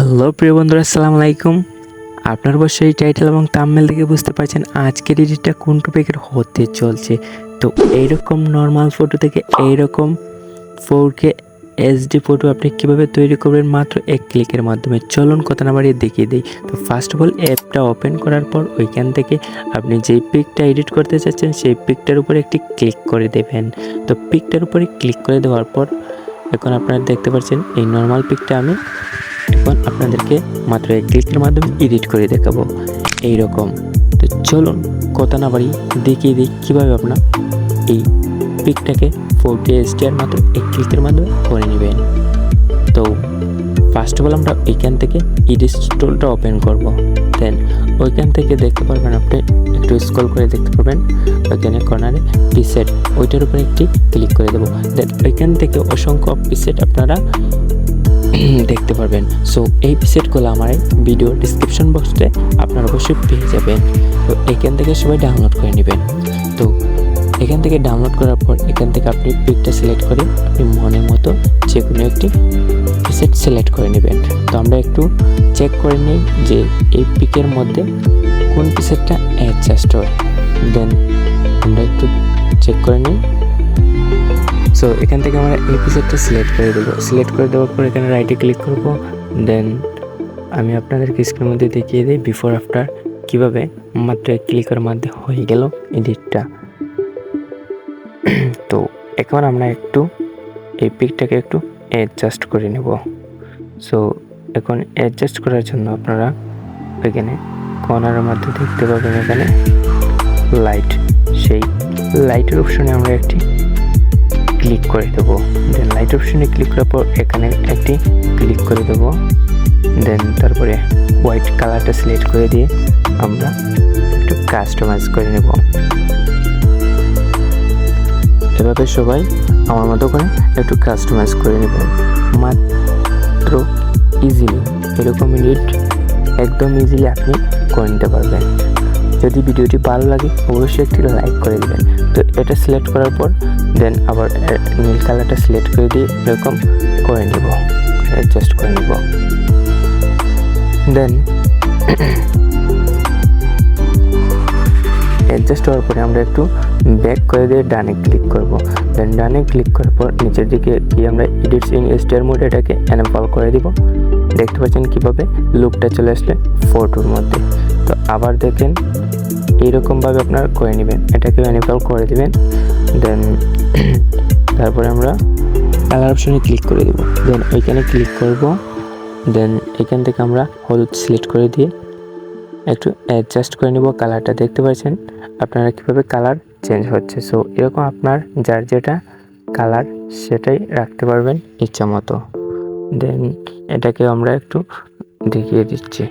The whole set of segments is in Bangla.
হ্যালো প্রিয় বন্ধুরা, আসসালামু আলাইকুম। আপনার অবশ্যই টাইটেল এবং থাম্বনেল দেখে বুঝতে পারছেন আজকের এডিটটা কোন টপিকের হতে চলছে। তো এইরকম নর্মাল ফটো থেকে এইরকম 4K এইচডি ফটো আপনি কীভাবে তৈরি করবেন মাত্র এক ক্লিকের মাধ্যমে, চলুন কথা না বাড়িয়ে দেখিয়ে দিই। তো ফার্স্ট অফ অল অ্যাপটা ওপেন করার পর ওইখান থেকে আপনি যেই পিকটা এডিট করতে চাচ্ছেন সেই পিকটার উপরে একটি ক্লিক করে দেবেন। তো পিকটার উপরে ক্লিক করে দেওয়ার পর এখন আপনারা দেখতে পাচ্ছেন এই নর্মাল পিকটা আমি এখন আপনাদেরকে মাত্র এক ক্লিকের মাধ্যমে এডিট করে দেখাবো এইরকম। তো চলুন কথা না বাড়ি দেখিয়ে দিই কীভাবে আপনার এই পিকটাকে 4K HDR মাত্র এক ক্লিকের মাধ্যমে করে নেবেন। তো ফার্স্ট অফ অল আমরা এইখান থেকে এডিট টুলটা ওপেন করব। দেন ওইখান থেকে দেখতে পারবেন, আপনি একটু স্ক্রল করে দেখতে পারবেন ওইখানে কর্নারে প্রিসেট, ওইটার উপরে একটি ক্লিক করে দেবো। দেন ওইখান থেকে অসংখ্য প্রিসেট আপনারা দেখতে পারবেন। সো এই প্রিসেটগুলো আমার ভিডিও ডিসক্রিপশন বক্সে আপনারা অবশ্যই পেয়ে যাবেন। তো এখান থেকে সবাই ডাউনলোড করে নেবেন। তো এখান থেকে ডাউনলোড করার পর এখান থেকে আপনি পিকটা সিলেক্ট করে আপনি মনের মতো যে কোনো একটি প্রিসেট সিলেক্ট করে নেবেন। তো আমরা একটু চেক করে নিই যে এই পিকের মধ্যে কোন প্রিসেটটা অ্যাডজাস্ট হয়। দেন আমরা একটু চেক করে নিই। সো এখান থেকে আমরা এই প্রিসেটটা সিলেক্ট করে দেবো। সিলেক্ট করে দেওয়ার পর এখানে রাইটে ক্লিক করব। দেন আমি আপনাদেরকে স্ক্রিনের মধ্যে দেখিয়ে দিই বিফোর আফটার কীভাবে মাত্র এক ক্লিকের মধ্যে হয়ে গেল এডিটটা। তো এখন আমরা একটু এই পিকটাকে একটু অ্যাডজাস্ট করে নেব। সো এখন অ্যাডজাস্ট করার জন্য আপনারা এখানে কর্নারের মধ্যে দেখতে পাবেন এখানে লাইট, সেই লাইটের অপশনে আমরা একটি ক্লিক করে দেবো। দেন লাইট অপশনে ক্লিক করার পর এখানে একটি ক্লিক করে দেবো। দেন তারপরে হোয়াইট কালারটা সিলেক্ট করে দিয়ে আমরা একটু কাস্টমাইজ করে নেব। এভাবে সবাই আমার মতো করে একটু কাস্টমাইজ করে নেব মাত্র ইজিলি। এরকম এডিট একদম ইজিলি আপনি করে নিতে পারবেন। যদি ভিডিওটি ভালো লাগে অবশ্যই একটি লাইক করে দেবেন। তো এটা সিলেক্ট করার পর দেন আবার নীল কালারটা সিলেক্ট করে দিয়ে এরকম করে নেব, অ্যাডজাস্ট করে নেব। দেন অ্যাডজাস্ট হওয়ার পরে আমরা একটু ব্যাক করে দিয়ে ডানে ক্লিক করব। দেন ডানে ক্লিক করার পর নিচের দিকে গিয়ে আমরা এডিটস ইন HDR মোড এটাকে এনেবল করে দিব। দেখতে পাচ্ছেন কীভাবে লুকটা চলে আসলে ফটোর মধ্যে। তো আবার দেখেন এইরকমভাবে আপনারা করে নেবেন, এটাকে এনেবল করে দেবেন। দেন তারপরে আমরা কালার অপশনে ক্লিক করে দেব। দেন ওইখানে ক্লিক করব। দেন এখান থেকে আমরা হলুদ সিলেক্ট করে দিয়ে একটু অ্যাডজাস্ট করে নেব কালারটা। দেখতে পাচ্ছেন আপনারা কীভাবে কালার চেঞ্জ হচ্ছে। সো এরকম আপনার যার যেটা কালার সেটাই রাখতে পারবেন ইচ্ছা মতো। দেন এটাকে আমরা একটু দেখিয়ে দিচ্ছি।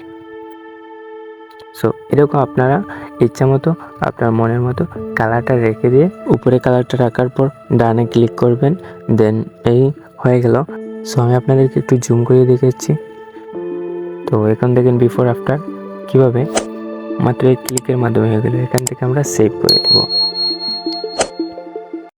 সো এরকম আপনারা ইচ্ছা মতো আপনার মনের মতো কালারটা রেখে দিয়ে উপরে কালারটা রাখার পর ডানে ক্লিক করবেন। দেন এই হয়ে গেল। সো আমি আপনাদেরকে একটু জুম করে দেখাচ্ছি। তো এখন দেখেন বিফোর আফটার কীভাবে মাত্র এক ক্লিকের মাধ্যমে হয়ে গেল। এখান থেকে আমরা সেভ করে দেবো।